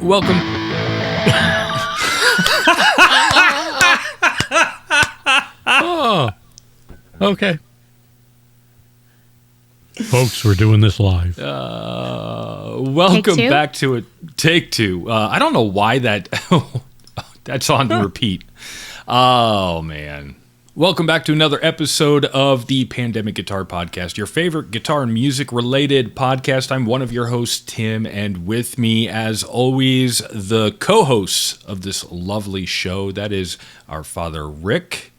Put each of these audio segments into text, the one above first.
Welcome. Oh, okay. Folks, we're doing this live. Welcome back to Take Two. I don't know why that's on repeat. Oh, man. Welcome back to another episode of the Pandemic Guitar Podcast, your favorite guitar and music-related podcast. I'm one of your hosts, Tim, and with me, as always, the co-hosts of this lovely show. That is our father, Rick.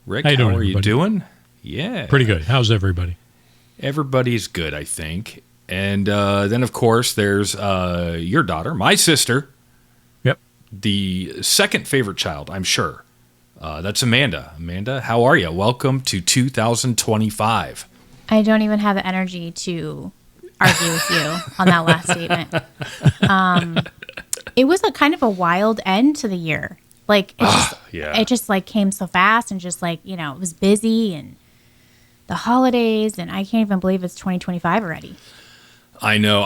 Rick, how are you doing? Yeah. Pretty good. How's everybody? Everybody's good, I think. And then, of course, there's your daughter, my sister. Yep. The second favorite child, I'm sure. That's Amanda. Amanda, how are you? Welcome to 2025. I don't even have the energy to argue with you on that last statement. It was a kind of a wild end to the year. Like, it just like came so fast and just like, you know, it was busy and the holidays, and I can't even believe it's 2025 already. I know.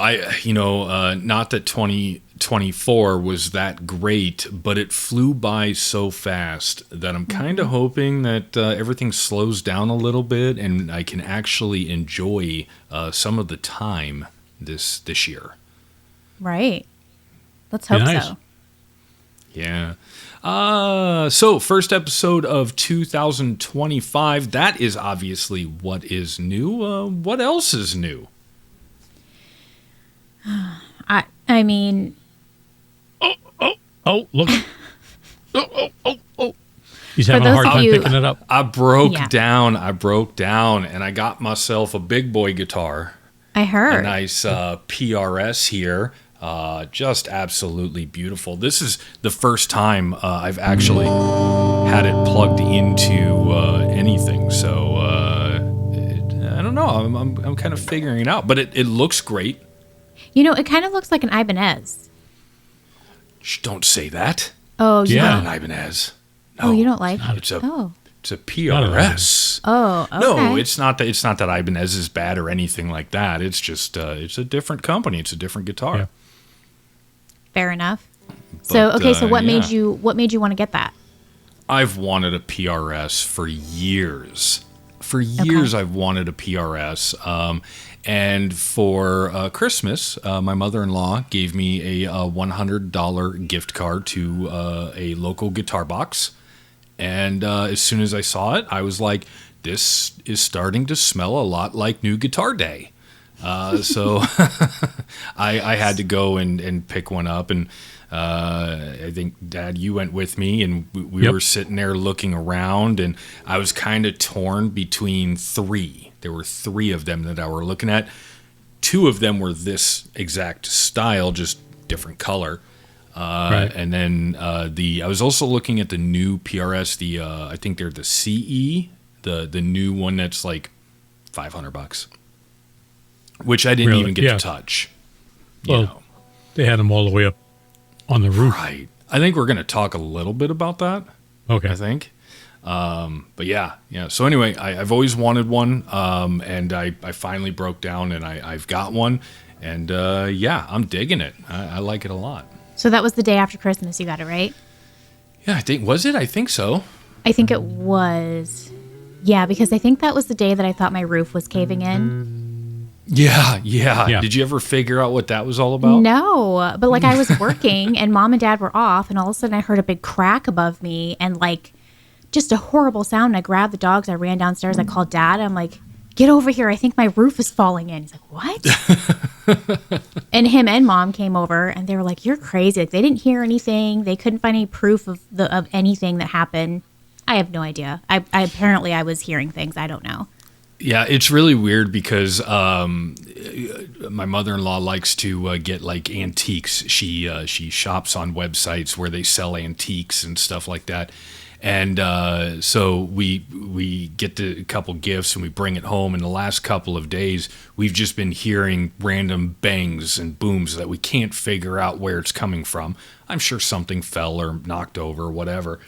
Not that 2024 was that great, but it flew by so fast that I'm kind of hoping that everything slows down a little bit and I can actually enjoy some of the time this year. Right. Let's hope so. Yeah. So first episode of 2025. That is obviously what is new. What else is new? I mean... Oh, look. Oh. He's having a hard time picking it up. I broke down, and I got myself a big boy guitar. I heard. A nice PRS here. Just absolutely beautiful. This is the first time I've actually had it plugged into anything, so I don't know. I'm kind of figuring it out, but it looks great. You know, it kind of looks like an Ibanez. Shh, don't say that. Oh, it's not an Ibanez. No, you don't like it? It's a PRS. Oh, okay. No, it's not that Ibanez is bad or anything like that. It's just it's a different company. It's a different guitar. Yeah. Fair enough. So what made you want to get that? I've wanted a PRS for years. For years, I've wanted a PRS. And for Christmas, my mother-in-law gave me a $100 gift card to a local guitar box. And as soon as I saw it, I was like, this is starting to smell a lot like New Guitar Day. So I had to go and pick one up. And I think, Dad, you went with me, and we were sitting there looking around, and I was kind of torn between three. There were three of them that I were looking at. Two of them were this exact style, just different color. Right. And then I was also looking at the new PRS. I think they're the CE, the new one that's like $500, which I didn't even get to touch. Well, they had them all the way up on the roof. Right. I think we're going to talk a little bit about that. Okay. I think. But yeah. So anyway, I've always wanted one, and I finally broke down, and I've got one, and I'm digging it. I like it a lot. So that was the day after Christmas you got it, right? Yeah, I think so. I think it was. Yeah, because I think that was the day that I thought my roof was caving in. Yeah. Did you ever figure out what that was all about? No, but like I was working and Mom and Dad were off, and all of a sudden I heard a big crack above me and like just a horrible sound. And I grabbed the dogs. I ran downstairs. I called Dad. I'm like, get over here. I think my roof is falling in. He's like, what? And him and Mom came over, and they were like, you're crazy. Like, they didn't hear anything. They couldn't find any proof of anything that happened. I have no idea. Apparently I was hearing things. I don't know. Yeah, it's really weird because my mother-in-law likes to get like antiques. She shops on websites where they sell antiques and stuff like that. And so we get a couple gifts and we bring it home. And the last couple of days, we've just been hearing random bangs and booms that we can't figure out where it's coming from. I'm sure something fell or knocked over or whatever.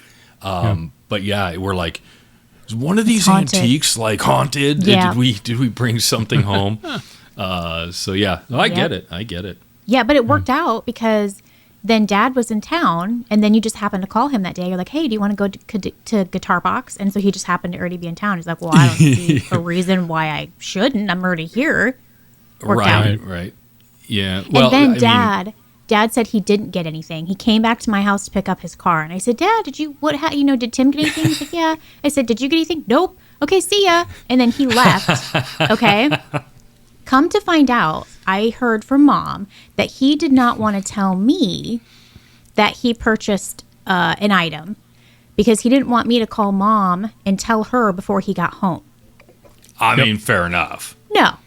But yeah, we're like, is one of these antiques like haunted? Yeah. Did we bring something home? So yeah, no, I get it. Yeah, but it worked out because then Dad was in town, and then you just happened to call him that day. You're like, hey, do you want to go to Guitar Box? And so he just happened to already be in town. He's like, well, I don't see a reason why I shouldn't. I'm already here. Right. Yeah. Well, and then Dad said he didn't get anything. He came back to my house to pick up his car, and I said, Dad, did Tim get anything? He's like, yeah. I said, did you get anything? Nope. Okay, see ya. And then he left. Okay. Come to find out, I heard from Mom that he did not want to tell me that he purchased an item because he didn't want me to call Mom and tell her before he got home. I mean, fair enough. No,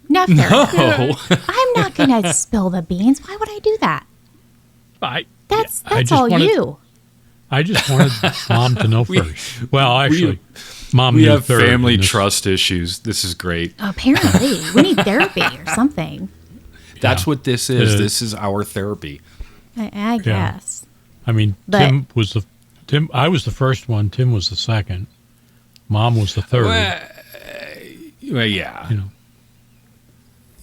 not fair enough. I'm not going to spill the beans. Why would I do that? That's all you. I just wanted Mom to know first. Well, actually, Mom we knew have third family trust issues. This is great. Apparently, we need therapy or something. That's what this is. This is our therapy. I guess. I mean, I was the first one. Tim was the second. Mom was the third. Well, yeah.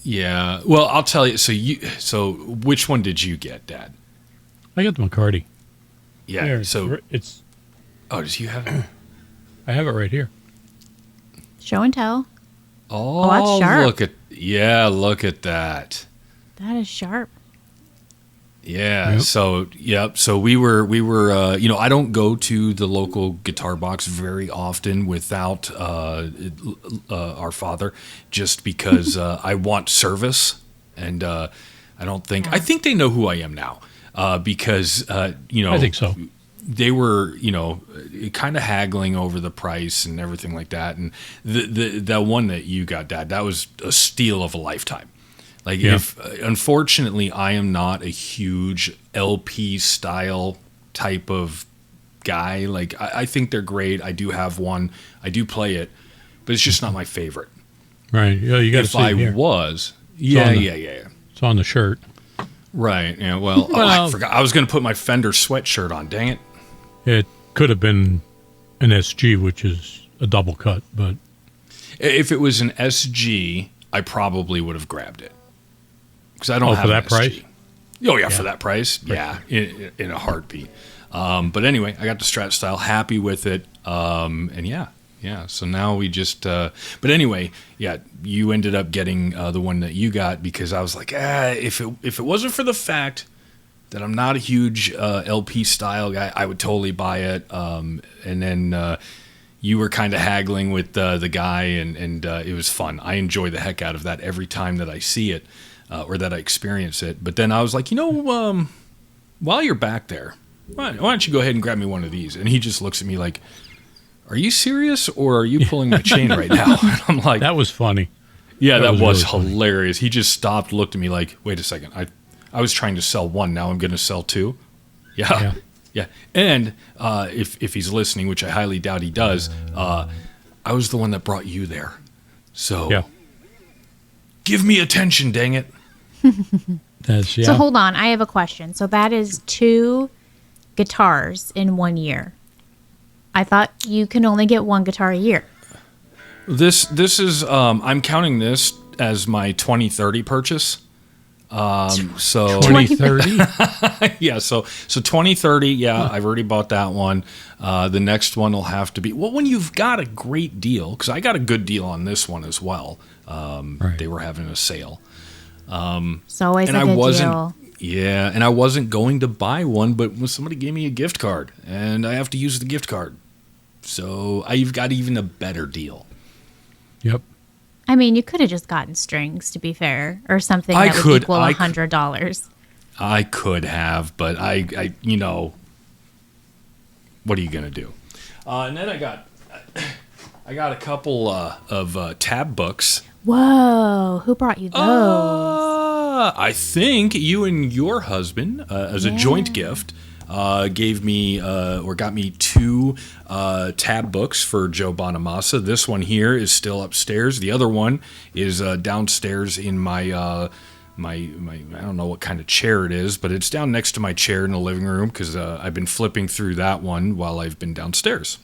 Yeah. Well, I'll tell you. So which one did you get, Dad? I got the McCarty. Yeah. There, so it's. Oh, does you have it? I have it right here. Show and tell. Oh, that's sharp. Look at that. That is sharp. Yeah. Yep. So we were. I don't go to the local Guitar Box very often without our father, just because I want service, and I don't think I think they know who I am now, because I think so. They were, kind of haggling over the price and everything like that, and the one that you got, Dad, that was a steal of a lifetime. Like, unfortunately, I am not a huge LP style type of guy. Like, I think they're great. I do have one. I do play it, but it's just not my favorite. Right. Yeah, you got to see it here. If I was, yeah. It's on the shirt. Right. Yeah. Well, I forgot. I was going to put my Fender sweatshirt on. Dang it. It could have been an SG, which is a double cut, but if it was an SG, I probably would have grabbed it. Because I don't have for that SG. price. Oh yeah, for that price, yeah, in a heartbeat. But anyway, I got the Strat Style, happy with it, and yeah. So now we just. But anyway, yeah, you ended up getting the one that you got because I was like, if it wasn't for the fact that I'm not a huge LP style guy, I would totally buy it. And then you were kind of haggling with the guy, and it was fun. I enjoy the heck out of that every time that I see it. Or that I experience it. But then I was like, while you're back there, why don't you go ahead and grab me one of these? And he just looks at me like, are you serious or are you pulling my chain right now? And I'm like, that was funny. Yeah, that was really hilarious. He just stopped, looked at me like, wait a second. I was trying to sell one. Now I'm going to sell two. Yeah. And if he's listening, which I highly doubt he does, I was the one that brought you there. So give me attention, dang it. So hold on, I have a question. So that is 2 guitars in 1 year. I thought you can only get 1 guitar a year. This is I'm counting this as my 2030 purchase. So 2030. Yeah, so 2030. Yeah, I've already bought that one. The next one will have to be when you've got a great deal, because I got a good deal on this one as well. Right. They were having a sale. It's always a good deal. Yeah, and I wasn't going to buy one, but somebody gave me a gift card, and I have to use the gift card. So I've got even a better deal. Yep. I mean, you could have just gotten strings, to be fair, or something that would equal $100. I could have, but I what are you gonna do? And then I got a couple of tab books. Whoa! Who brought you those? I think you and your husband, as a joint gift, gave me or got me 2 tab books for Joe Bonamassa. This one here is still upstairs. The other one is downstairs in my my I don't know what kind of chair it is, but it's down next to my chair in the living room because I've been flipping through that one while I've been downstairs.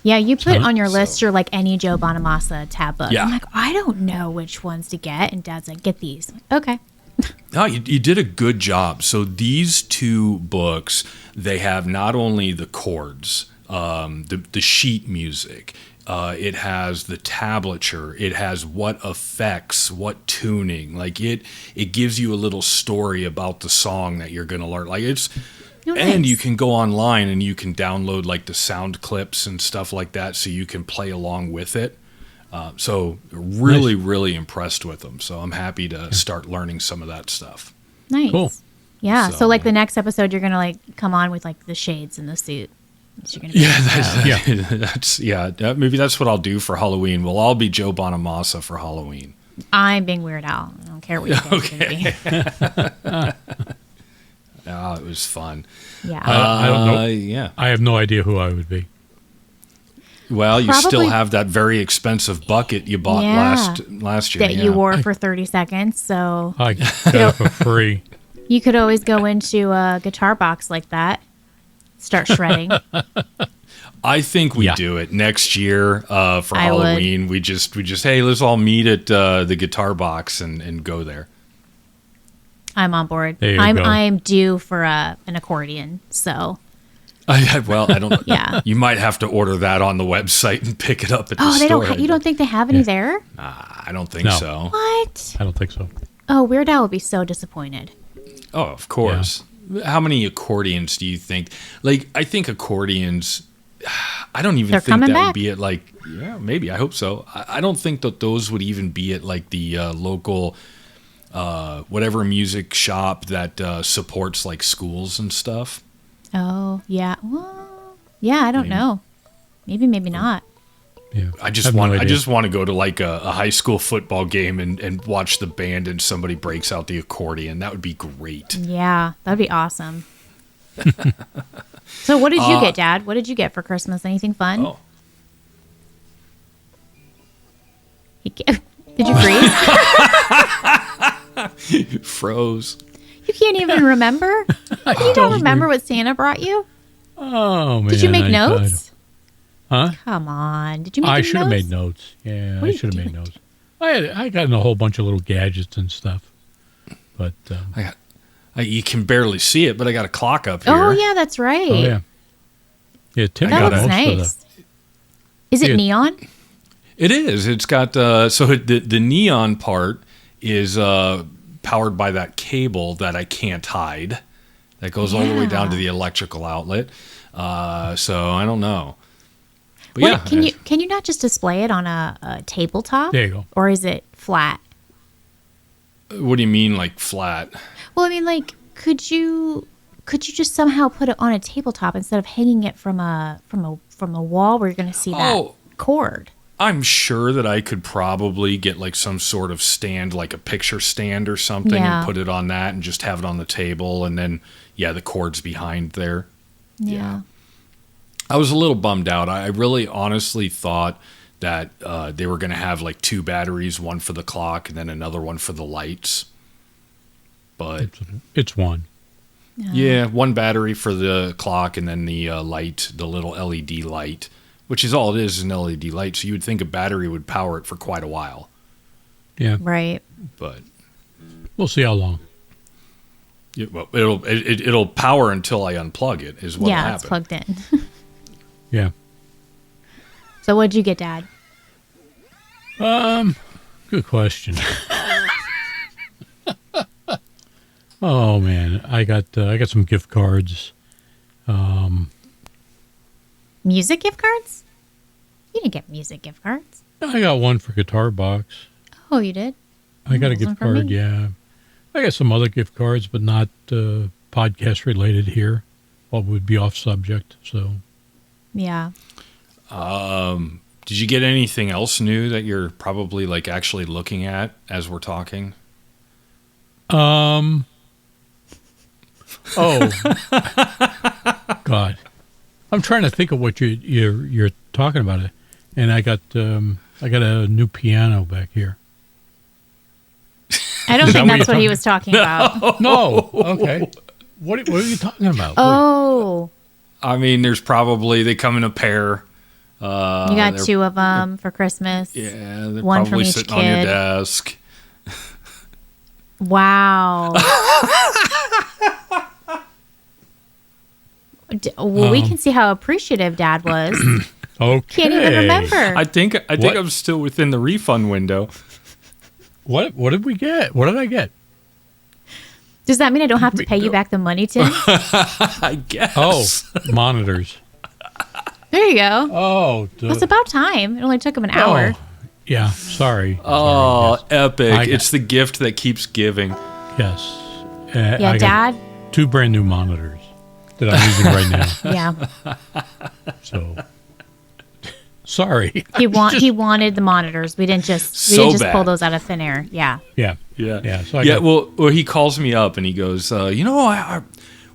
Yeah, you put on your list your any Joe Bonamassa tab book. Yeah. I'm like, I don't know which ones to get, and Dad's like, get these. Okay. No, you did a good job. So these two books, they have not only the chords, the sheet music, it has the tablature, it has what effects, what tuning. Like it gives you a little story about the song that you're going to learn. Like it's, Oh, and nice. you can go online and you can download like the sound clips and stuff like that, so you can play along with it. So really, really impressed with them. So I'm happy to start learning some of that stuff. Nice. Cool. Yeah. So, So- like the next episode, you're gonna like come on with like the shades and the suit. So you're gonna be Maybe that's what I'll do for Halloween. We'll all be Joe Bonamassa for Halloween. I'm being Weird Al. I don't care what you guys are gonna be. Oh, it was fun. Yeah. I don't know. Yeah. I have no idea who I would be. Well, you still Probably- have that very expensive bucket you bought Yeah. last year. that yeah. you wore for 30 seconds. So I got it for free. you could always go into a guitar box like that, start shredding. I think we Yeah. do it next year for I would. Halloween. We just hey, let's all meet at the guitar box and go there. I'm on board. There you go. I'm due for an accordion. So I don't. Yeah. You might have to order that on the website and pick it up at the they store. don't. You don't think they have any there? I don't think No. so. What? I don't think so. Oh, Weird Al would be so disappointed. Oh, of course. How many accordions do you think? Like, I think accordions. I don't even They're think coming that would back. be at like. Yeah, maybe. I hope so. I don't think that those would even be at like the local, whatever music shop that supports like schools and stuff. Oh, yeah. Well, yeah. I don't know. Maybe not. Yeah. I just have no want. I idea. just want to go to like a high school football game and watch the band and somebody breaks out the accordion. That would be great. Yeah, that'd be awesome. So, what did you get, Dad? What did you get for Christmas? Anything fun? Oh. Did you freeze? Froze. You can't even remember? You don't remember what Santa brought you? Oh man! Did you make I- notes? Huh? Come on. Did you make I any should have notes? made notes. Yeah, What are I you should have made doing? notes. I got in a whole bunch of little gadgets and stuff, but You can barely see it, but I got a clock up here. Oh, yeah, that's right. oh yeah, yeah. Tim That got looks most nice. Is it Yeah. neon? It is. It's got the neon part is powered by that cable that I can't hide. That goes all the way down to the electrical outlet. So I don't know. But What, yeah, can you not just display it on a tabletop? There you go. Or is it flat? what do you mean like flat? Well, I mean, like, could you just somehow put it on a tabletop instead of hanging it from a wall where you're going to see that Oh. cord? I'm sure that I could probably get like some sort of stand, like a picture stand or something, Yeah. and put it on that and just have it on the table. And then, the cord's behind there. Yeah. I was a little bummed out. I really honestly thought that they were going to have like two batteries, one for the clock and then another one for the lights. But It's one. yeah, one battery for the clock and then the light, the little LED light, which is all it is an LED light. So you would think a battery would power it for quite a while. Yeah, Right. But we'll see how long. well, it'll power until I unplug it is what Yeah, it's happened. plugged in. Yeah. So what'd you get, Dad? Good question. Oh man, I got some gift cards. Music gift cards? You didn't get music gift cards. I got one for Guitar Box. Oh, you did? I got a One gift for me. card. Yeah, I got some other gift cards, but not podcast related here. What would be off subject? So Yeah. Did you get anything else new that you're probably like actually looking at as we're talking? Oh, God, I'm trying to think of what you're talking about, and I got a new piano back here. I don't Is that think what that's you're what he talking- was talking about. No, okay. What are you talking about? Oh, I mean, there's probably they come in a pair. you got they're- two of them for Christmas. Yeah, they're One from probably each sitting on your kid. desk. Wow. Well, we can see how appreciative Dad was. Okay. Can't even remember. I think What? I'm still within the refund window. What did we get? What did I get? Does that mean I don't have to pay you back the money, Tim? I guess. Oh, monitors. There you go. Oh, It's about time. It only took him an hour. yeah. Sorry. Oh, Sorry, epic. It's the gift that keeps giving. yes. Yeah, I got Dad. 2 brand new monitors that I'm using right now. Yeah. So sorry. He wanted the monitors. We didn't just So bad. pull those out of thin air. Yeah. Yeah. Yeah. Yeah. So I Yeah, got, well, he calls me up and he goes,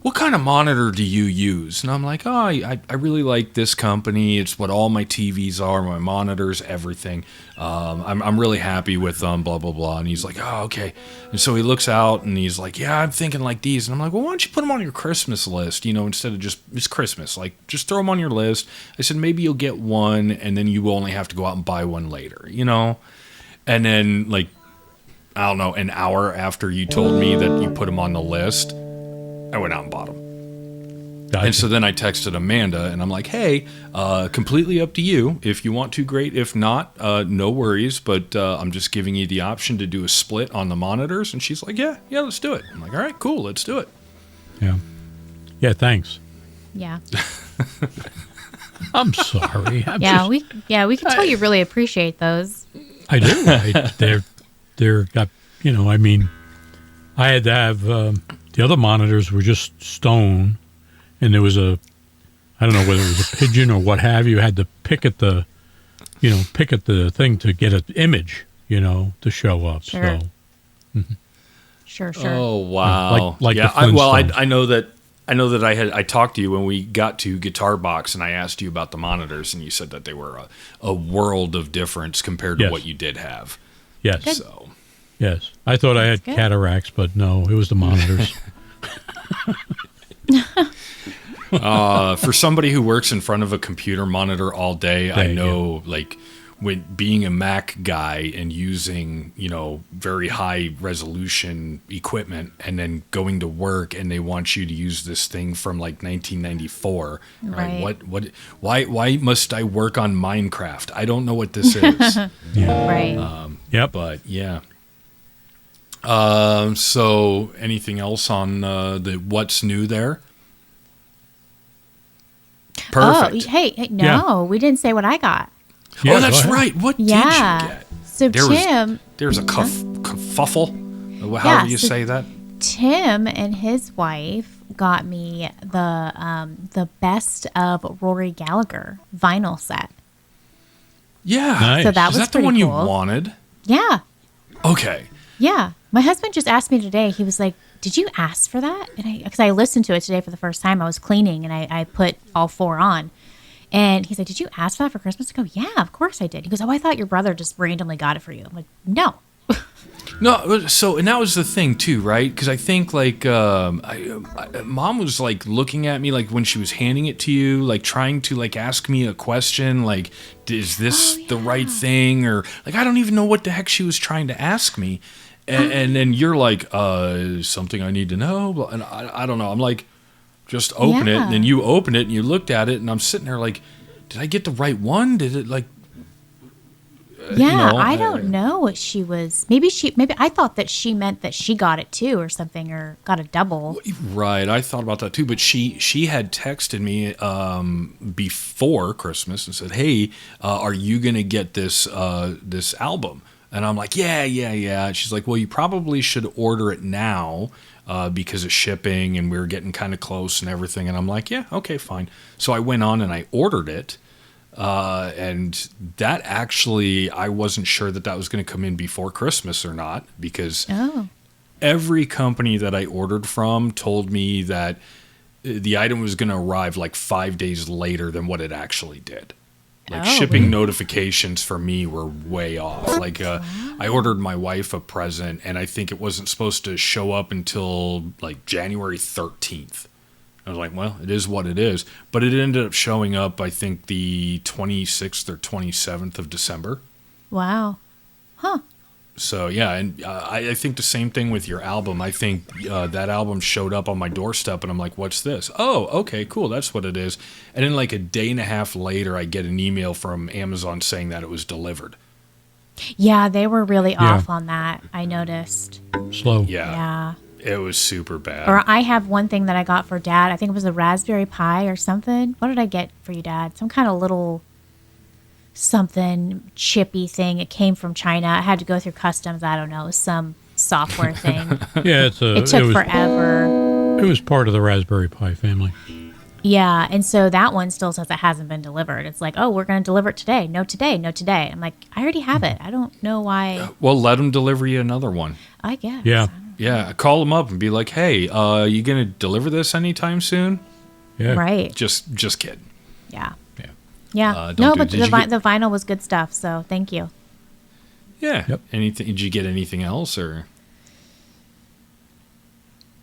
what kind of monitor do you use? And I'm like, oh, I really like this company. It's what all my TVs are, my monitors, everything. I'm really happy with them, blah, blah, blah. And he's like, oh, okay. And so he looks out and he's like, yeah, I'm thinking like these. And I'm like, well, why don't you put them on your Christmas list, instead of it's Christmas. Like, just throw them on your list. I said, maybe you'll get one and then you only have to go out and buy one later, And then, like, I don't know, an hour after you told me that you put them on the list, I went out and bought them. gotcha. And so then I texted Amanda, and I'm like, hey, completely up to you. If you want to, great. If not, no worries. But I'm just giving you the option to do a split on the monitors. And she's like, yeah, let's do it. I'm like, all right, cool, let's do it. Yeah. Yeah. Thanks. Yeah. I'm sorry. We can tell you really appreciate those. I do. They're got, I mean, I had to have, the other monitors were just stone, and there was I don't know whether it was a pigeon or what have you, had to pick at the thing to get an image, to show up. Sure. So, Sure. Oh, wow. Like yeah, the Flintstones. I know that I talked to you when we got to Guitar Box, and I asked you about the monitors, and you said that they were a world of difference compared to Yes. what you did have. yes. So. Yes. I thought I had good. cataracts, but no, it was the monitors. For somebody who works in front of a computer monitor all day, I know, like, when being a Mac guy and using, very high resolution equipment and then going to work and they want you to use this thing from like 1994, right? Right. Why must I work on Minecraft? I don't know what this is. Yeah. Right. Yep. But yeah. So anything else on the what's new there? Perfect. Oh, hey, no, we didn't say what I got. Yeah, oh, that's go ahead. right. What did you get? So There there's a kerfuffle. However you so say that. Tim and his wife got me the best of Rory Gallagher vinyl set. Yeah. Nice. So that Is was that the one pretty you cool. wanted? Yeah. Okay. Yeah. My husband just asked me today. He was like, "Did you ask for that?" And because I listened to it today for the first time, I was cleaning and I put all 4 on. And he's like, "Did you ask for that for Christmas?" I go, "Yeah, of course I did." He goes, "Oh, I thought your brother just randomly got it for you." I'm like, "No." No, so, and that was the thing too, right? Because I think like Mom was like looking at me like when she was handing it to you, like trying to like ask me a question, like, is this the right thing? Or like, I don't even know what the heck she was trying to ask me. And then you're like, something I need to know. And I don't know. I'm like, just open it. And then you open it and you looked at it and I'm sitting there like, did I get the right one? Did it like... Yeah, I don't know what she was. Maybe I thought that she meant that she got it too or something, or got a double. Right, I thought about that too. But she had texted me before Christmas and said, "Hey, are you gonna get this this album?" And I'm like, "Yeah." And she's like, "Well, you probably should order it now because of shipping, and we were getting kind of close and everything." And I'm like, "Yeah, okay, fine." So I went on and I ordered it. And that actually, I wasn't sure that was going to come in before Christmas or not, because every company that I ordered from told me that the item was going to arrive like 5 days later than what it actually did. Like shipping notifications for me were way off. Like I ordered my wife a present and I think it wasn't supposed to show up until like January 13th. I was like, well, it is what it is. But it ended up showing up, I think, the 26th or 27th of December. Wow. Huh. So yeah, and I think the same thing with your album. I think that album showed up on my doorstep, and I'm like, "What's this?" Oh, okay, cool, that's what it is. And then like a day and a half later, I get an email from Amazon saying that it was delivered. Yeah, they were really off on that. I noticed. Slow. Yeah, it was super bad. Or I have one thing that I got for Dad. I think it was a Raspberry Pi or something. What did I get for you, Dad? Some kind of little something chippy thing. It came from China. I had to go through customs. I don't know, some software thing. Yeah, It took forever. It was part of the Raspberry Pi family. Yeah, and so that one still says it hasn't been delivered. It's like, oh, we're going to deliver it today. No, today. No, today. I'm like, I already have it. I don't know why. Well, let them deliver you another one. I guess. Yeah. Yeah, call them up and be like, "Hey, you gonna deliver this anytime soon?" Yeah. Right. Just kidding. Yeah. Yeah. Yeah. Don't No, do- but did you get- the vinyl was good stuff. So thank you. Yeah. Yep. Anything? Did you get anything else or?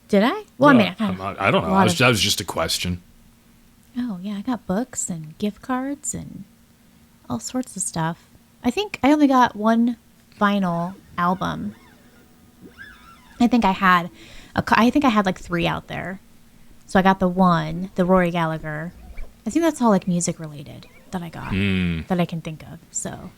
Did I? Well, I mean, I got I don't know. a lot That was just a question. Oh, yeah, I got books and gift cards and all sorts of stuff. I think I only got one vinyl album. I think I had like 3 out there. So I got the Rory Gallagher. I think that's all like music related that I got that I can think of. So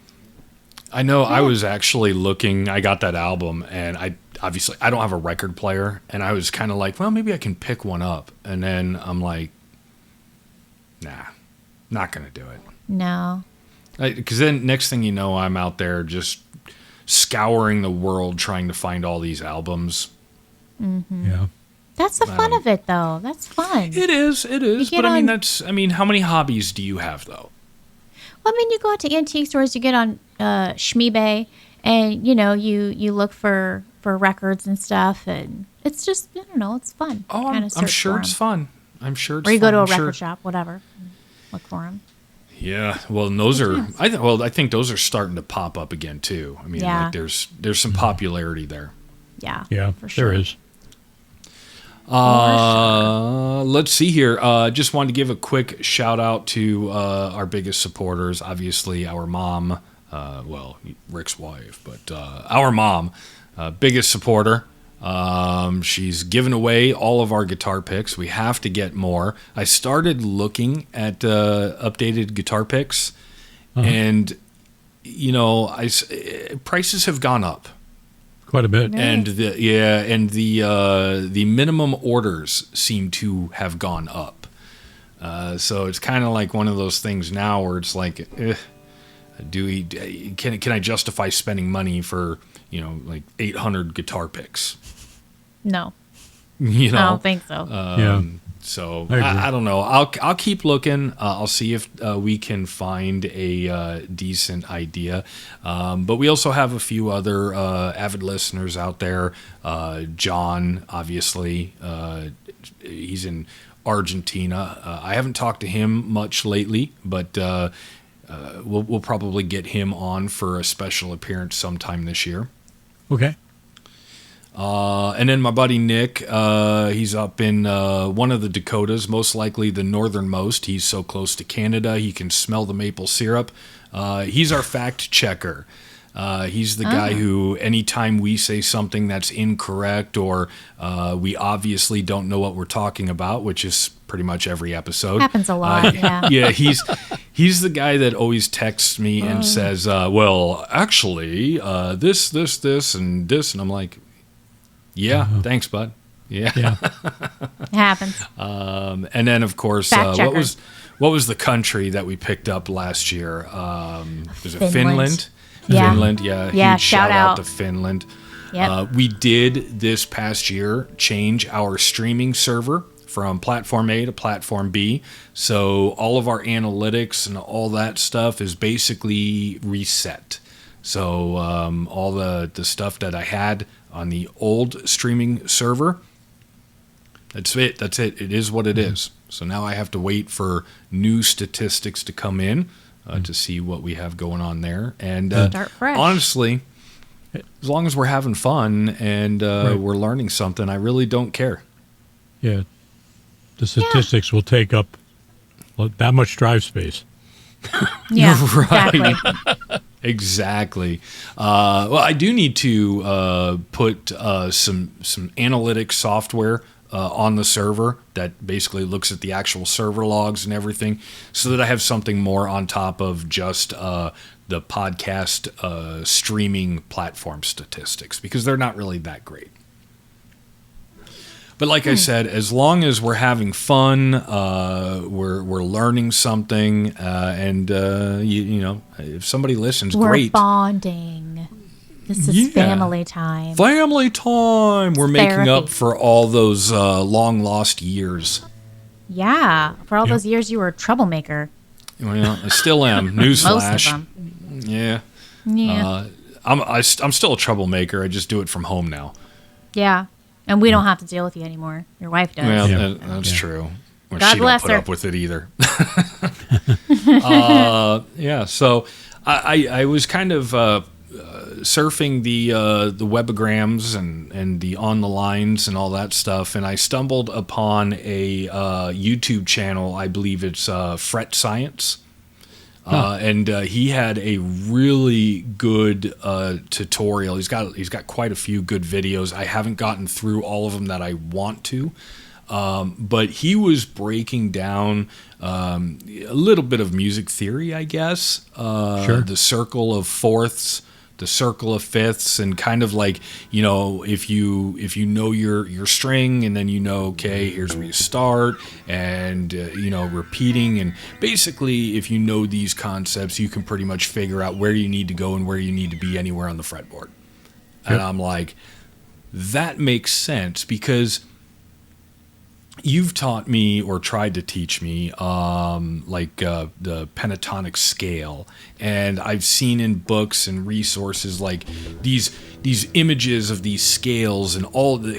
I know I was actually looking, I got that album and I don't have a record player and I was kind of like, well, maybe I can pick one up. And then I'm like, nah, not going to do it. no. Because then next thing you know, I'm out there just scouring the world trying to find all these albums. Yeah. That's the fun of it though. That's fun. It is. get But I mean, on- how many hobbies do you have though? Well, I mean, you go out to antique stores, you get on Shmeebay, and you know, you look for records and stuff, and it's just, I don't know, it's fun. Oh, Kinda I'm search sure for it's 'em. fun. I'm sure it's Or you fun. go to a I'm record sure. shop, whatever, and look for them. Yeah, well, and those are. I think those are starting to pop up again too. I mean, Yeah. like there's some popularity there. Yeah, Yeah. for sure. There is. Let's see here. Just wanted to give a quick shout out to our biggest supporters. Obviously, our mom. Well, Rick's wife, but our mom, biggest supporter. She's given away all of our guitar picks. We have to get more. I started looking at updated guitar picks, and you know, prices have gone up. Quite a bit. Nice. And the minimum orders seem to have gone up. So it's kind of like one of those things now where it's like, can I justify spending money for, you know, like 800 guitar picks? No, You know, I don't think so. Yeah. So I agree. I don't know. I'll keep looking. I'll see if we can find a decent idea. But we also have a few other avid listeners out there. John, obviously, he's in Argentina. I haven't talked to him much lately, but we'll probably get him on for a special appearance sometime this year. Okay. And then my buddy Nick, he's up in one of the Dakotas, most likely the northernmost. He's so close to Canada, he can smell the maple syrup. He's our fact checker. He's the guy who, anytime we say something that's incorrect or we obviously don't know what we're talking about, which is pretty much every episode. Happens a lot. Yeah. Yeah, he's the guy that always texts me and says, well, actually, this, and this. And I'm like, yeah, thanks, bud. Yeah. Yeah. It happens. And then, of course, Fact checker. what was the country that we picked up last year? Was it Finland. Finland? Yeah. Finland, yeah. Yeah, Huge shout shout out out. to Finland. Yep. We did this past year change our streaming server from platform A to platform B. So all of our analytics and all that stuff is basically reset. So all the stuff that I had on the old streaming server, that's it. It is what it is. So now I have to wait for new statistics to come in to see what we have going on there. And Start fresh. honestly, as long as we're having fun and Right. we're learning something, I really don't care. Yeah. The statistics will take up that much drive space. Yeah. Right. Exactly. Exactly. Well, I do need to put some analytic software on the server that basically looks at the actual server logs and everything, so that I have something more on top of just the podcast streaming platform statistics, because they're not really that great. But like I said, as long as we're having fun, we're learning something, and you know, if somebody listens, We're great. bonding. This is family time. Family time. We're making Therapy. up for all those long lost years. Yeah, for all those years you were a troublemaker. Well, I still am. Most Newsflash. of them. Yeah. Yeah. I'm still a troublemaker. I just do it from home now. Yeah. And we don't have to deal with you anymore. Your wife does. Well, Yeah. that's true. Well, God she bless don't put her. up with it either. Yeah. So I was kind of surfing the webograms and the on the lines and all that stuff, and I stumbled upon a YouTube channel. I believe it's Fret Science. And he had a really good tutorial. He's got quite a few good videos. I haven't gotten through all of them that I want to, but he was breaking down a little bit of music theory, I guess. Sure. The circle of fourths, the circle of fifths, and kind of like, you know, if you know your string, and then you know, okay, here's where you start, and you know, repeating, and basically if you know these concepts, you can pretty much figure out where you need to go and where you need to be anywhere on the fretboard. And Yep. I'm like, that makes sense, because you've taught me, or tried to teach me, the pentatonic scale, and I've seen in books and resources like these images of these scales, and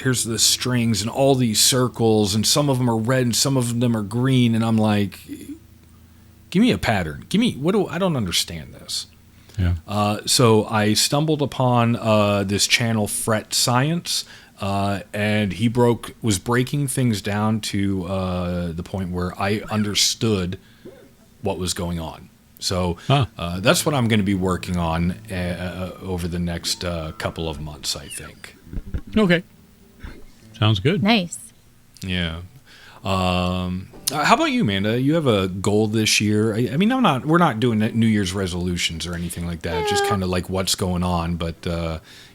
here's the strings and all these circles, and some of them are red and some of them are green, and I'm like, give me a pattern. I don't understand this. Yeah. So I stumbled upon this channel, Fret Science, and he was breaking things down to the point where I understood what was going on. So that's what I'm going to be working on over the next couple of months, I think. Okay. Sounds good. Nice. Yeah. How about you, Amanda? You have a goal this year. I mean, we're not doing New Year's resolutions or anything like that. Just kind of like what's going on. But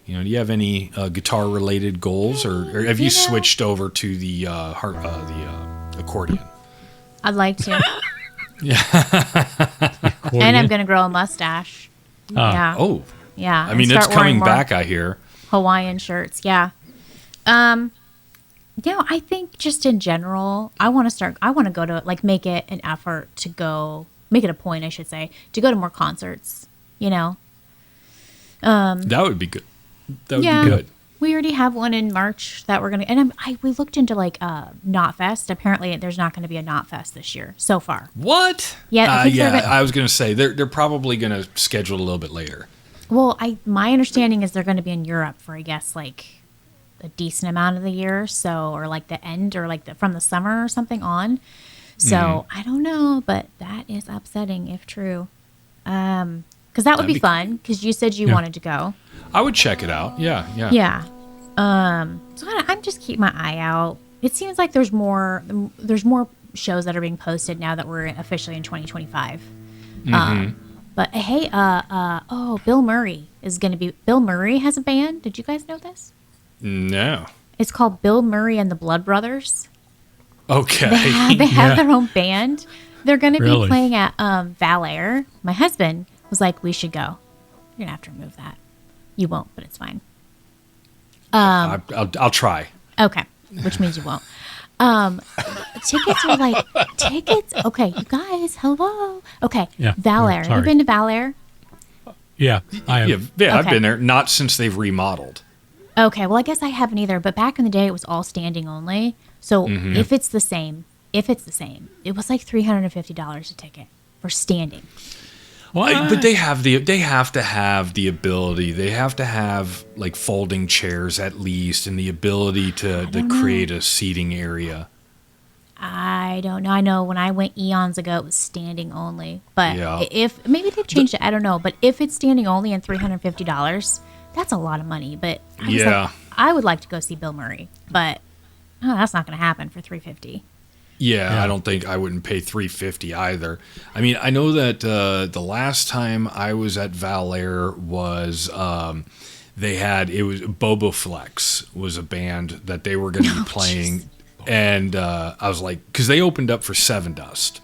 you know, do you have any guitar-related goals, or have you switched over to the accordion? I'd like to. Accordion. And I'm going to grow a mustache. Yeah. Oh, Yeah. I mean, and it's start wearing coming more back, I hear. Hawaiian shirts. Yeah. Yeah, I think just in general, I want to go to, like, make it an effort to go, make it a point, I should say, to go to more concerts, you know? That would be good. That would Yeah. be good. We already have one in March that we're going to, and we looked into, like, Knotfest. Apparently, there's not going to be a Knotfest this year, so far. What? Yeah, I think they're yeah. gonna- I was going to say they're probably going to schedule it a little bit later. Well, my understanding is they're going to be in Europe for, I guess, like, a decent amount of the year, so, or like the end, or like from the summer or something on. So I don't know, but that is upsetting if true. Because that would That'd be be fun. Because you said you Yeah. wanted to go. I would check it out. Yeah. Yeah. So I'm just keep my eye out. It seems like there's more shows that are being posted now that we're officially in 2025. But hey, Bill Murray Bill Murray has a band. Did you guys know this? No. It's called Bill Murray and the Blood Brothers. Okay. They have Yeah. their own band. They're going to be Really? playing at Valair. My husband was like, we should go. You're going to have to remove that. You won't, but it's fine. I'll try. Okay, which means you won't. Tickets are like, okay, you guys, hello. Okay, Yeah, Valair. Have you sorry. been to Valair? Yeah. I have. Yeah, I've Okay. been there. Not since they've remodeled. Okay, well, I guess I haven't either, but back in the day, it was all standing only. So if it's the same, it was like $350 a ticket for standing. But they have to have the ability. They have to have like folding chairs at least, and the ability to create a seating area. I don't know. I know when I went eons ago, it was standing only. But Yeah. if maybe they've changed it, I don't know. But if it's standing only and $350, that's a lot of money. But I was Yeah. like, I would like to go see Bill Murray, but that's not going to happen for $350. Yeah, I don't think I wouldn't pay $350 either. I mean, I know that the last time I was at Valair was they had it was Boba Flex was a band that they were going to be playing, and I was like, because they opened up for Seven Dust,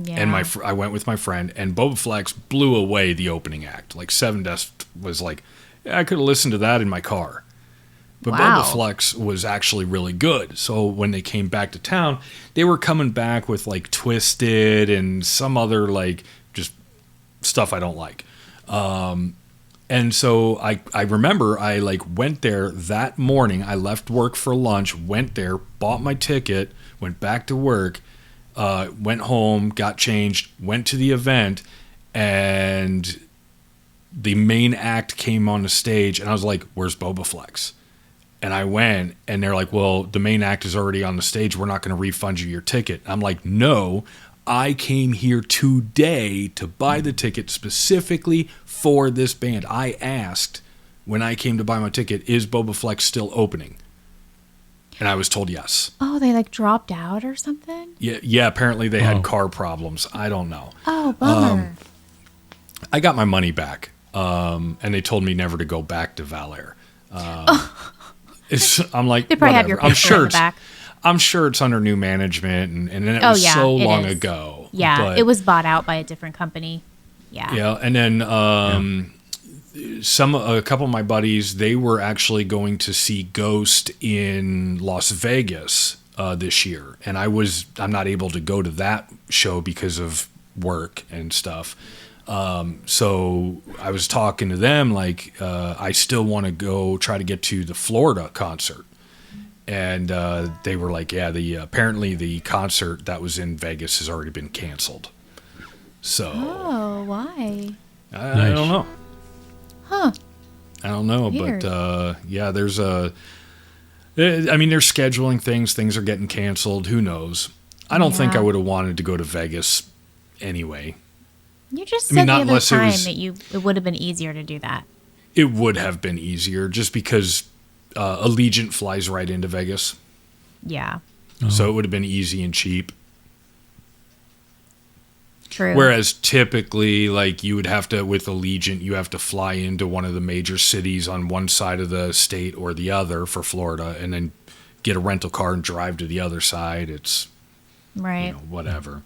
Yeah. and I went with my friend, and Boba Flex blew away the opening act. Like Seven Dust was like, I could have listened to that in my car. But Wow. Boba Flex was actually really good. So when they came back to town, they were coming back with like Twisted and some other like just stuff I don't like. And so I remember I like went there that morning. I left work for lunch, went there, bought my ticket, went back to work, went home, got changed, went to the event, and the main act came on the stage, and I was like, "Where's Boba Flex?" And I went, and they're like, well, the main act is already on the stage. We're not going to refund you your ticket. I'm like, no, I came here today to buy the ticket specifically for this band. I asked when I came to buy my ticket, is Boba Flex still opening? And I was told yes. Oh, they like dropped out or something? Yeah. Apparently they had car problems. I don't know. Oh, bummer. I got my money back, and they told me never to go back to Valair. I'm like, They probably have whatever. your I'm paper sure in the it's back. I'm sure it's under new management, and it was so long ago. Yeah, but, it was bought out by a different company. Yeah. Yeah, and then a couple of my buddies, they were actually going to see Ghost in Las Vegas this year, and I'm not able to go to that show because of work and stuff. So I was talking to them like I still want to go try to get to the Florida concert, and they were like, yeah, apparently the concert that was in Vegas has already been canceled. So Oh, why? I don't know. Huh. I don't know, Weird. but yeah, there's I mean, they're scheduling things. Things are getting canceled. Who knows? I don't think I Yeah. would have wanted to go to Vegas anyway. You just I mean, said not the other unless it time was- that it would have been easier to do that. It would have been easier just because Allegiant flies right into Vegas. Yeah. So it would have been easy and cheap. True. Whereas typically, like you would have to, with Allegiant, you have to fly into one of the major cities on one side of the state or the other for Florida, and then get a rental car and drive to the other side. It's right. whatever.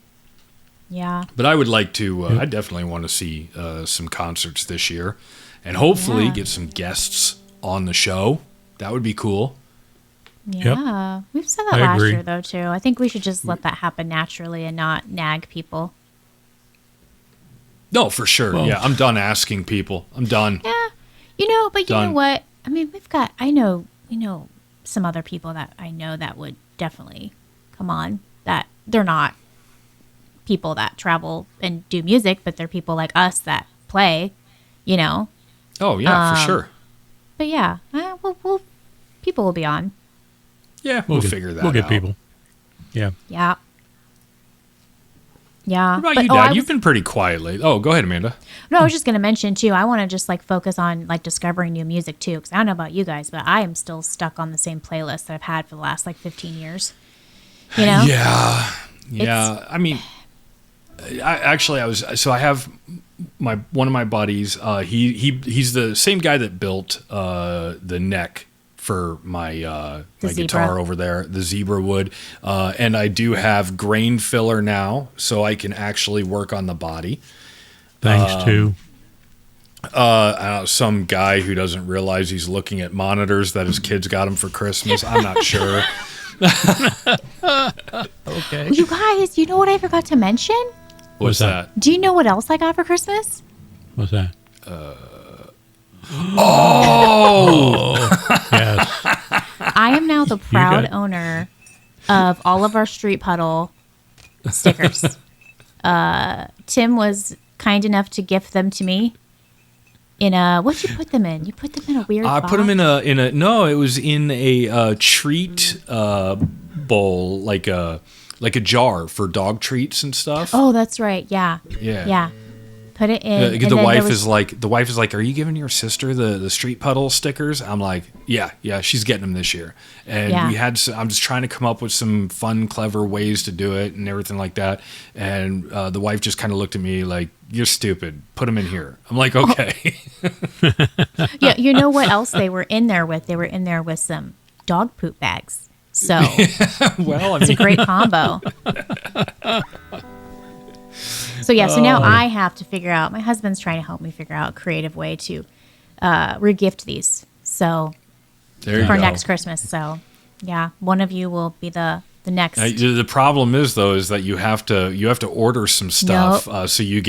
Yeah. But I would like to. I definitely want to see some concerts this year, and hopefully Yeah. get some guests on the show. That would be cool. Yeah. We've said that I last agree. year, though, too. I think we should just let that happen naturally and not nag people. No, for sure. Well- Yeah, I'm done asking people. I'm done. Yeah. But you know Done. what? I mean, I know some other people that I know that would definitely come on, that they're not people that travel and do music, but they're people like us that play, Oh yeah, for sure. But yeah, people will be on. Yeah, we'll figure that We'll get out. people. Yeah. Yeah. Yeah. What about But, you, Dad? You've been pretty quiet lately. Oh, go ahead, Amanda. No, I was just going to mention too, I want to just like focus on like discovering new music too. Cause I don't know about you guys, but I am still stuck on the same playlist that I've had for the last like 15 years. Yeah. I mean, I have one of my buddies. He's the same guy that built the neck for my The guitar zebra. over there, the zebra wood, and I do have grain filler now, so I can actually work on the body. Thanks to. Some guy who doesn't realize he's looking at monitors that his kids got him for Christmas. I'm not sure. Okay. You guys, you know what I forgot to mention? What's that? that? Do you know what else I got for Christmas? What's that? Oh, Yes. I am now the proud got- owner of all of our Street Puddle stickers. Tim was kind enough to gift them to me in what'd you put them in? You put them in a weird I box? put them in a no. It was in a treat bowl, like like a jar for dog treats and stuff. Oh, that's right. Yeah. Yeah. Yeah. Put it in. The wife is like, "Are you giving your sister the street puddle stickers?" I'm like, "Yeah, she's getting them this year." And I'm just trying to come up with some fun, clever ways to do it and everything like that. And the wife just kind of looked at me like, "You're stupid. Put them in here." I'm like, "Okay." Yeah. You know what else they were in there with? They were in there with some dog poop bags. So Well, it's a great combo. So now I have to figure out. My husband's trying to help me figure out a creative way to regift these. So for next Christmas. So yeah, one of you will be the next. The problem is though is that you have to order some stuff, so you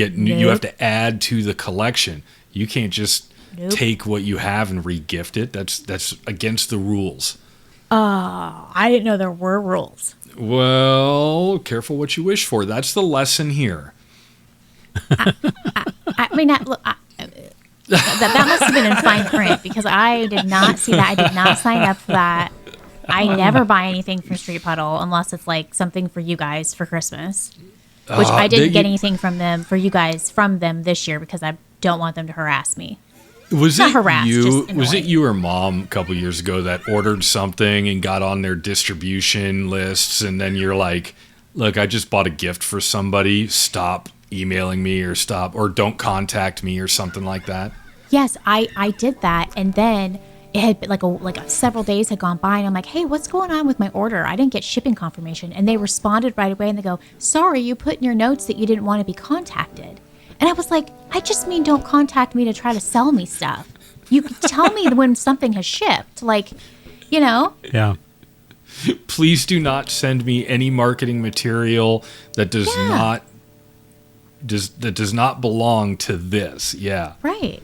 have to add to the collection. You can't just take what you have and regift it. That's against the rules. I didn't know there were rules. Well, careful what you wish for. That's the lesson here. I mean, that must have been in fine print because I did not see that. I did not sign up for that. I never buy anything from Street Puddle unless it's like something for you guys for Christmas, which I didn't get anything from them this year because I don't want them to harass me. Was it you or Mom a couple years ago that ordered something and got on their distribution lists, and then you're like, "Look, I just bought a gift for somebody. Stop emailing me or don't contact me," or something like that? Yes, I did that, and then it had been like several days had gone by, and I'm like, "Hey, what's going on with my order? I didn't get shipping confirmation." And they responded right away, and they go, "Sorry, you put in your notes that you didn't want to be contacted." And I was like, "I just mean don't contact me to try to sell me stuff. You can tell me when something has shipped, like, you know." Yeah. Please do not send me any marketing material that does not belong to this. Yeah. Right.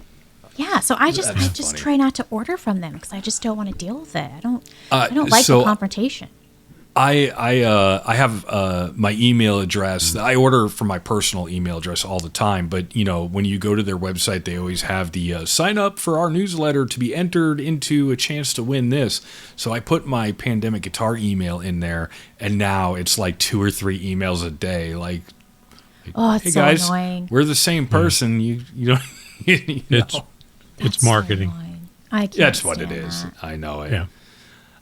Yeah. So I just funny. try not to order from them because I just don't want to deal with it. I don't like the confrontation. I have my email address. I order from my personal email address all the time, but when you go to their website, they always have the sign up for our newsletter to be entered into a chance to win this. So I put my Pandemic Guitar email in there, and now it's like 2 or 3 emails a day. Like, oh, it's hey so guys, annoying. we're the same person. You don't. It's marketing. So I can't. That's what it stand is. that. I know it. Yeah.